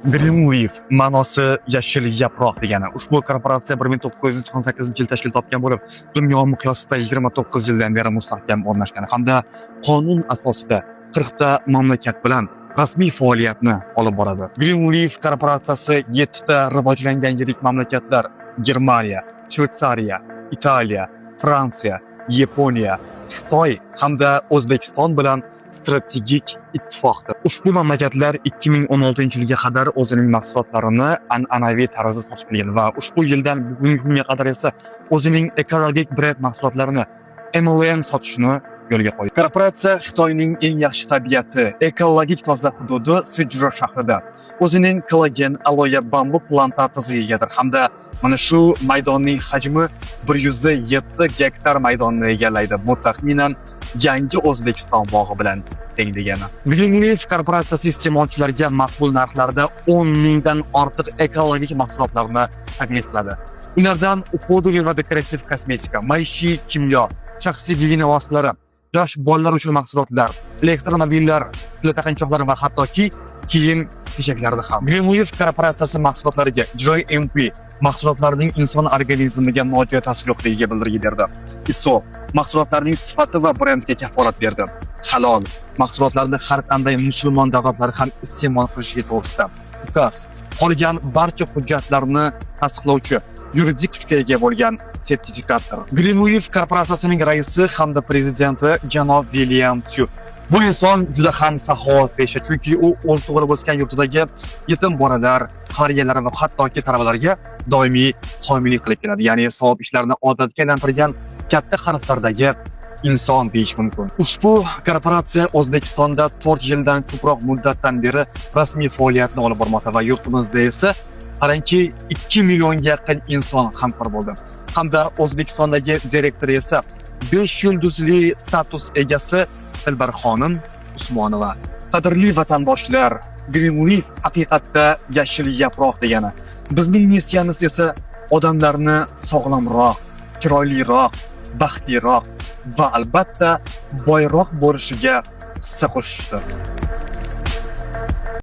Greenleaf ma'nosi yashil yaproq degani. Ushbu korporatsiya 1998-yil tashkil topgan bo'lib, dunyo miqyosida 29 yildan beri mustahkam o'rnashgan hamda qonun asosida 40 ta mamlakat bilan rasmiy faoliyatni olib boradi. Greenleaf korporatsiyasi 7 ta rivojlangan yirik mamlakatlar Germaniya, Shveysariya, Italiya, Fransiya, Yaponiya, Xitoy hamda O'zbekiston bilan strategik ittifoqdir. Ushbu mamlakatlar 2016-yilga qadar o'zining mahsulotlarini an'anaviy tarzda sotib kelgan va ushbu yildan bugungi kunga qadar esa o'zining ekologik brend mahsulotlarini MLM sotishni yo'lga qo'ydi. Korporatsiya Xitoyning eng yaxshi tabiati, ekologik toza hududi Suzhou shahrida o'zining kollagen aloe bambu plantatsiyasiga egadir hamda mana shu maydonning hajmi 107 gektar maydonni egallaydi. Bu taxminan yangi O'zbekiston bog'i bilan teng degani. Greenleaf korporatsiyasi iste'molchilarga maqbul narxlarda 10 mingdan ortiq ekologik mahsulotlarni taklif qiladi. Ulardan uxodagi va dekorativ kosmetika, maishiy kimyo, shaxsiy gigiyena vositalari, yosh bolalar uchun mahsulotlar, elektromobillar, tilla taqinchoqlar va hattoki kiyim kechaklarida ham. Greenleaf korporatsiyasi mahsulotlariga GMP mahsulotlarning inson organizmiga nojo'ya ta'sir yo'qligiga bildirgi berdi. ISO mahsulotlarning sifati va brendiga kafolat berdi. Halol mahsulotlarni har qanday musulmon davlatlari ham iste'mol qilishiga to'g'risida. UKAS qolgan barcha hujjatlarni tasdiqlovchi yuridik kuchga ega bo'lgan sertifikatdir. Greenleaf korporatsiyasining raisi hamda prezidenti janob William Tyu. Bu inson juda ham saxovatpesha, chunki u o'z tug'ilib o'sgan yurtidagi yetim bolalar, qariyalar va hattoki talabalarga doimiy homiylik qilib keladi. Ya'ni savob ishlarni odatga aylantirgan katta harflardagi inson deyish mumkin. Ushbu korporatsiya O'zbekistonda 4 yildan ko'proq muddatdan beri rasmiy faoliyatni olib bormoqda va yurtimizda esa qarangki 2 millionga yaqin inson hamkor bo'ldi. Hamda O'zbekistondagi direktori esa 5 yulduzli status egasi Dilbarxonim Usmonova. Qadrli vatandoshlar, Greenleaf haqiqatda yashil yaproq degani. Bizning missiyamiz esa odamlarni sog'lomroq, chiroyliroq, baxtliroq va albatta boyroq bo'lishiga hissa qo'shishdir.